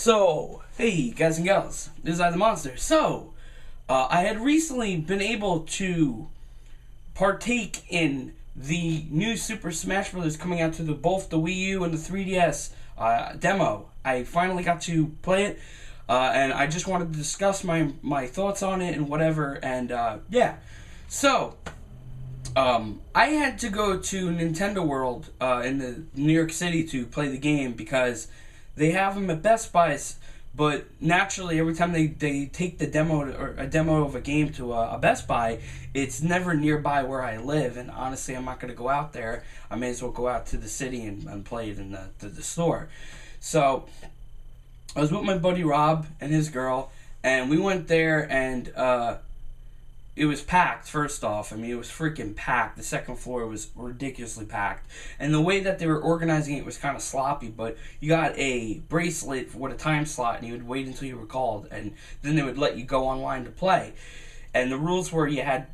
So, hey guys and gals, this is I the Monster. I had recently been able to partake in the new Super Smash Bros. Coming out to both the Wii U and the 3DS demo. I finally got to play it, and I just wanted to discuss my thoughts on it and whatever, and yeah. So, I had to go to Nintendo World in the New York City to play the game because they have them at Best Buy's, but naturally every time they take the demo or a demo of a game to a Best Buy, it's never nearby where I live, and honestly I'm not going to go out there. I may as well go out to the city and play it in the store. So I was with my buddy Rob and his girl, and we went there, and it was packed, first off. I mean, it was freaking packed. The second floor was ridiculously packed. And the way that they were organizing it was kind of sloppy, but you got a bracelet with a time slot, and you would wait until you were called, and then they would let you go online to play. And the rules were you had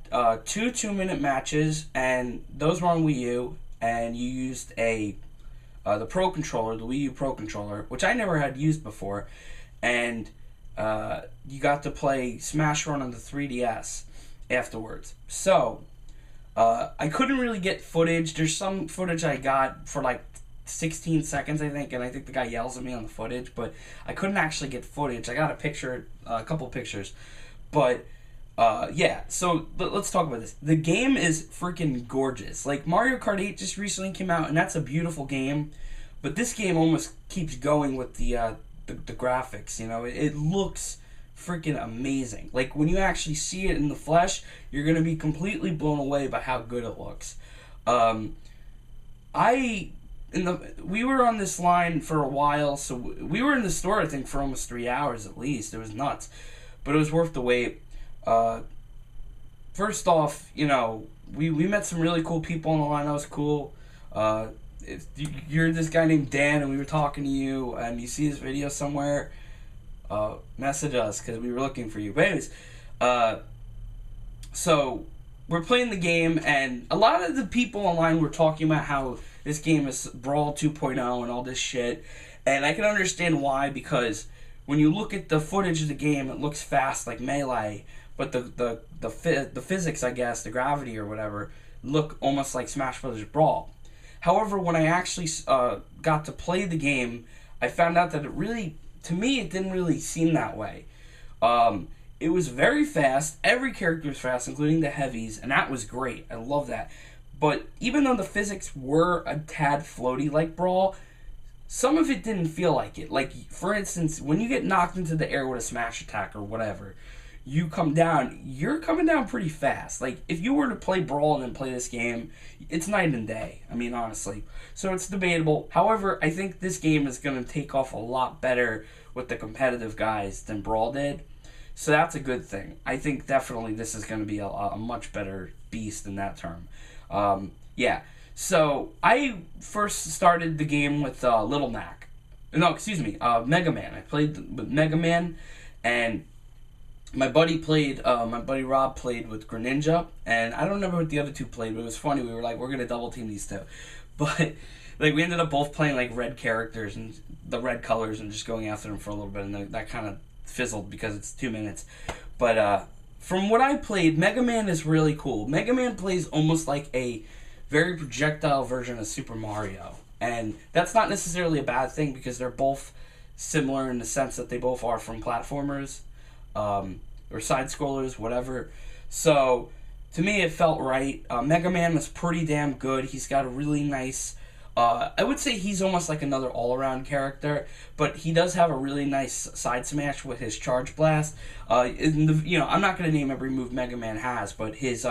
two 2-minute matches, and those were on Wii U, and you used the Pro Controller, the Wii U Pro Controller, which I never had used before, and you got to play Smash Run on the 3DS afterwards. So I couldn't really get footage. There's some footage I got for like 16 seconds, I think, and I think the guy yells at me on the footage, but I couldn't actually get footage. I got a couple pictures, but yeah. So let's talk about this. The game is freaking gorgeous. Like, Mario Kart 8 just recently came out, and that's a beautiful game, but this game almost keeps going with the graphics. You know, it looks freaking amazing. Like, when you actually see it in the flesh, you're gonna be completely blown away by how good it looks. We were on this line for a while, so we were in the store, I think, for almost 3 hours at least. It was nuts, but it was worth the wait. First off, you know, we met some really cool people on the line. That was cool. If you're this guy named Dan, and we were talking to you, and you see this video somewhere, message us, because we were looking for you. But anyways, so we're playing the game, and a lot of the people online were talking about how this game is Brawl 2.0 and all this shit, and I can understand why, because when you look at the footage of the game, it looks fast like Melee, but the physics, I guess, the gravity or whatever, look almost like Smash Bros. Brawl. However, when I actually got to play the game, I found out that to me, it didn't really seem that way. It was very fast. Every character was fast, including the heavies, and that was great. I love that. But even though the physics were a tad floaty like Brawl, some of it didn't feel like it. Like, for instance, when you get knocked into the air with a smash attack or whatever, you come down, you're coming down pretty fast. Like, if you were to play Brawl and then play this game, it's night and day. I mean, honestly. So it's debatable. However, I think this game is going to take off a lot better with the competitive guys than Brawl did. So that's a good thing. I think definitely this is going to be a much better beast in that term. Yeah. So I first started the game with Little Mac. No, excuse me, Mega Man. I played with Mega Man, and my buddy Rob played with Greninja, and I don't remember what the other two played, but it was funny. We were like, we're going to double team these two. But like, we ended up both playing like red characters and the red colors and just going after them for a little bit, and that kind of fizzled because it's 2 minutes. But from what I played, Mega Man is really cool. Mega Man plays almost like a very projectile version of Super Mario, and that's not necessarily a bad thing because they're both similar in the sense that they both are from platformers, or side scrollers, whatever. So to me, it felt right. Mega Man was pretty damn good. He's got a really nice, I would say he's almost like another all-around character, but he does have a really nice side smash with his Charge Blast. I'm not going to name every move Mega Man has, but his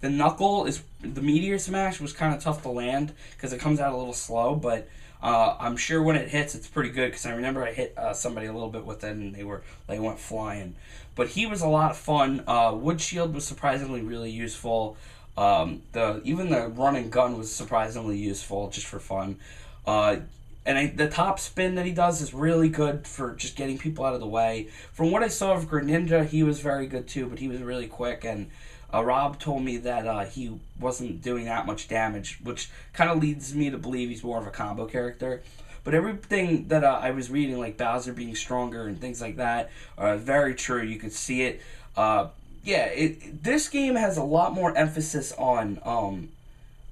the Knuckle, the Meteor Smash was kind of tough to land because it comes out a little slow, but I'm sure when it hits, it's pretty good, because I remember I hit somebody a little bit with it, and they went flying. But he was a lot of fun. Wood Shield was surprisingly really useful. Even the run and gun was surprisingly useful, just for fun. The top spin that he does is really good for just getting people out of the way. From what I saw of Greninja, he was very good too, but he was really quick, and Rob told me that he wasn't doing that much damage, which kind of leads me to believe he's more of a combo character. But everything that I was reading, like Bowser being stronger and things like that, are very true. You could see it. This game has a lot more emphasis on,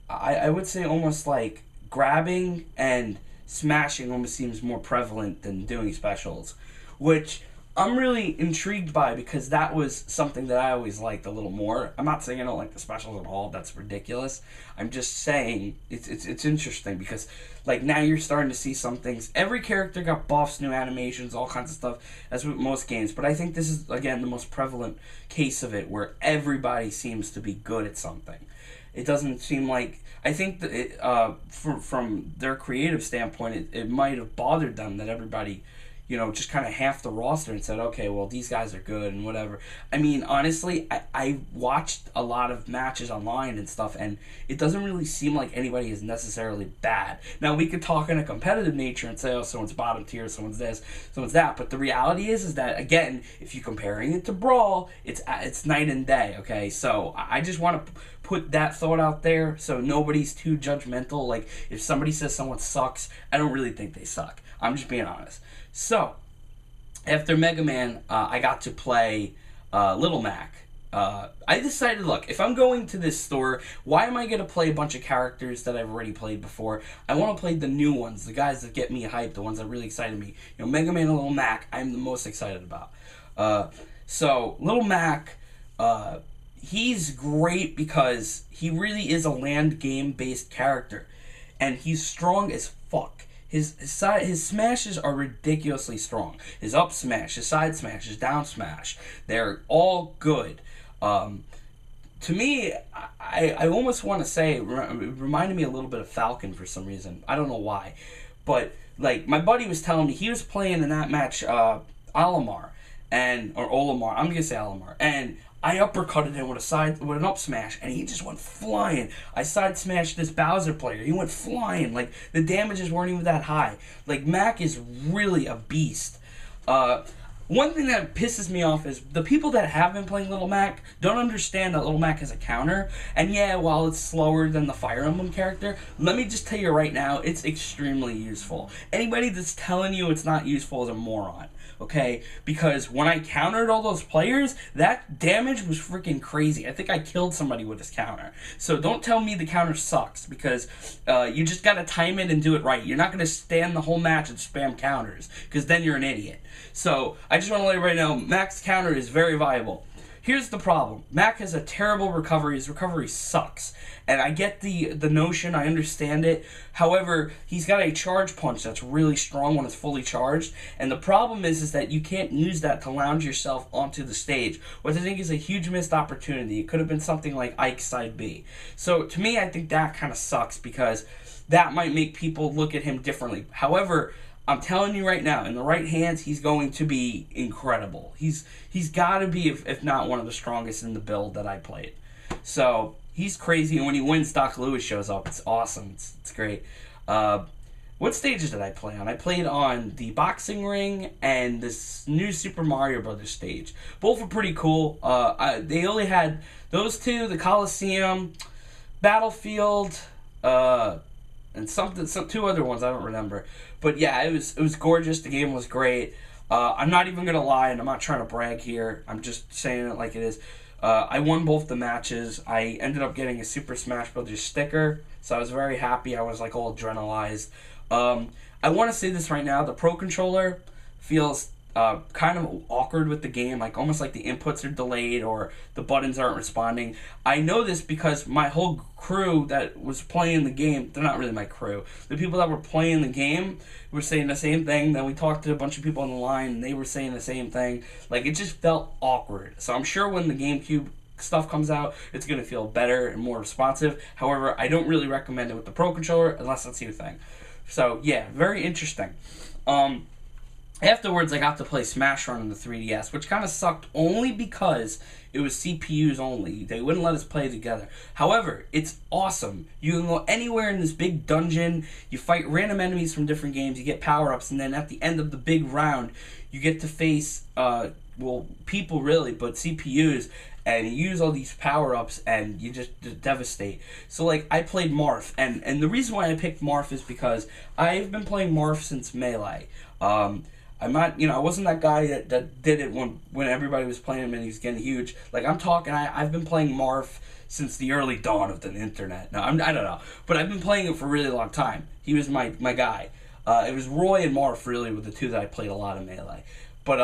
I would say almost like grabbing and smashing almost seems more prevalent than doing specials, which I'm really intrigued by because that was something that I always liked a little more. I'm not saying I don't like the specials at all. That's ridiculous. I'm just saying it's interesting because like now you're starting to see some things. Every character got buffs, new animations, all kinds of stuff, as with most games. But I think this is, again, the most prevalent case of it where everybody seems to be good at something. It doesn't seem like... I think that from their creative standpoint, it might have bothered them that everybody, just kind of half the roster and said, okay, well, these guys are good and whatever. I mean, honestly, I watched a lot of matches online and stuff, and it doesn't really seem like anybody is necessarily bad. Now, we could talk in a competitive nature and say, oh, someone's bottom tier, someone's this, someone's that, but the reality is that, again, if you're comparing it to Brawl, it's night and day, okay? So I just want to put that thought out there so nobody's too judgmental. Like, if somebody says someone sucks, I don't really think they suck. I'm just being honest. So, after Mega Man, I got to play Little Mac. I decided, look, if I'm going to this store, why am I going to play a bunch of characters that I've already played before? I want to play the new ones, the guys that get me hyped, the ones that really excited me. Mega Man and Little Mac, I'm the most excited about. So, Little Mac, he's great because he really is a land game-based character. And he's strong as fuck. His smashes are ridiculously strong. His up smash, his side smash, his down smash, they're all good. To me, I almost want to say, it reminded me a little bit of Falcon for some reason. I don't know why. But, like, my buddy was telling me, he was playing in that match Olimar, or Olimar, I'm going to say Olimar, and I uppercutted him with an up smash, and he just went flying. I side smashed this Bowser player. He went flying. Like, the damages weren't even that high. Like, Mac is really a beast. One thing that pisses me off is the people that have been playing Little Mac don't understand that Little Mac has a counter. And yeah, while it's slower than the Fire Emblem character, let me just tell you right now, it's extremely useful. Anybody that's telling you it's not useful is a moron. Okay, because when I countered all those players, that damage was freaking crazy. I think I killed somebody with this counter. So don't tell me the counter sucks, because you just gotta time it and do it right. You're not gonna stand the whole match and spam counters, because then you're an idiot. So I just want to let you right now, Mac's counter is very viable. Here's the problem. Mac has a terrible recovery. His recovery sucks. And I get the notion. I understand it. However, he's got a charge punch that's really strong when it's fully charged. And the problem is that you can't use that to lounge yourself onto the stage, which I think is a huge missed opportunity. It could have been something like Ike's Side B. So to me, I think that kind of sucks because that might make people look at him differently. However, I'm telling you right now, in the right hands, he's going to be incredible. He's got to be, if not one of the strongest in the build that I played. So, he's crazy, and when he wins, Doc Lewis shows up. It's awesome. It's great. What stages did I play on? I played on the boxing ring and this new Super Mario Brothers stage. Both were pretty cool. They only had those two, the Coliseum, Battlefield, and some two other ones I don't remember. But yeah, it was gorgeous. The game was great. I'm not even gonna lie, and I'm not trying to brag here. I'm just saying it like it is. I won both the matches. I ended up getting a Super Smash Bros. Sticker, so I was very happy. I was like all adrenalized. I want to say this right now. The Pro Controller feels kind of awkward with the game, like almost like the inputs are delayed or the buttons aren't responding. I know this because my whole crew that was playing the game, they're not really my crew, the people that were playing the game were saying the same thing. Then we talked to a bunch of people on the line and they were saying the same thing. Like, it just felt awkward. So I'm sure when the GameCube stuff comes out, it's going to feel better and more responsive. However, I don't really recommend it with the Pro Controller unless that's your thing. So yeah, very interesting. Afterwards, I got to play Smash Run on the 3DS, which kind of sucked only because it was CPUs only. They wouldn't let us play together. However, it's awesome. You can go anywhere in this big dungeon, you fight random enemies from different games, you get power-ups, and then at the end of the big round, you get to face well, people really, but CPUs, and you use all these power-ups, and you just devastate. So, like, I played Marth, and the reason why I picked Marth is because I've been playing Marth since Melee. I'm not, I wasn't that guy that did it when everybody was playing him and he was getting huge. Like, I'm talking, I've been playing Marth since the early dawn of the internet. No, I don't know, but I've been playing it for a really long time. He was my guy. It was Roy and Marth, really, were the two that I played a lot of Melee. But,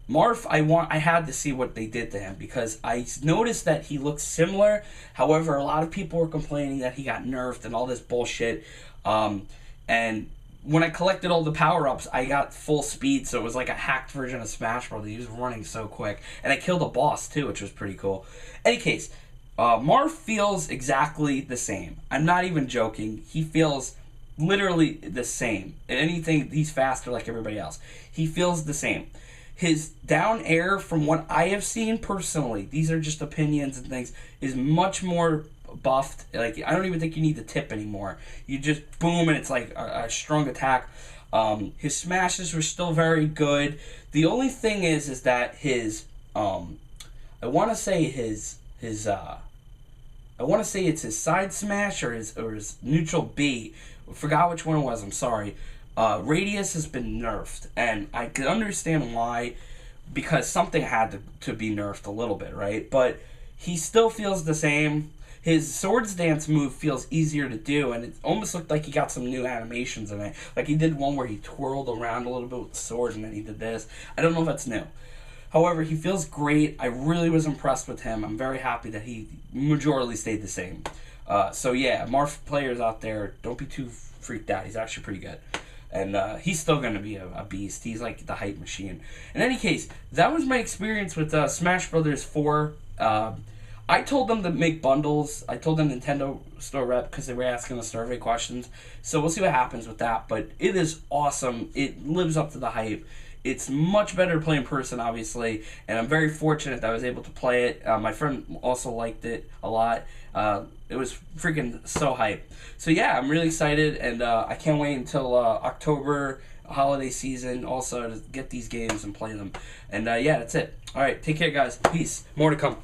Marth, I had to see what they did to him because I noticed that he looked similar. However, a lot of people were complaining that he got nerfed and all this bullshit. And when I collected all the power-ups, I got full speed, so it was like a hacked version of Smash Bros. He was running so quick. And I killed a boss, too, which was pretty cool. Any case, Marth feels exactly the same. I'm not even joking. He feels literally the same. Anything, he's faster like everybody else. He feels the same. His down air, from what I have seen personally, these are just opinions and things, is much more buffed. Like, I don't even think you need the tip anymore. You just boom and it's like a strong attack. His smashes were still very good. The only thing is that his I want to say it's his side smash or his neutral B. I forgot which one it was. I'm sorry. Radius has been nerfed, and I can understand why, because something had to be nerfed a little bit, right? But he still feels the same. His Swords Dance move feels easier to do, and it almost looked like he got some new animations in it. Like, he did one where he twirled around a little bit with the sword, and then he did this. I don't know if that's new. However, he feels great. I really was impressed with him. I'm very happy that he majorly stayed the same. So, yeah, Marth players out there, don't be too freaked out. He's actually pretty good. And he's still going to be a beast. He's like the hype machine. In any case, that was my experience with Smash Brothers 4. I told them to make bundles. I told the Nintendo store rep because they were asking the survey questions. So we'll see what happens with that. But it is awesome. It lives up to the hype. It's much better to play in person, obviously. And I'm very fortunate that I was able to play it. My friend also liked it a lot. It was freaking so hype. So yeah, I'm really excited. And I can't wait until October, holiday season, also to get these games and play them. And yeah, that's it. All right, take care, guys. Peace. More to come.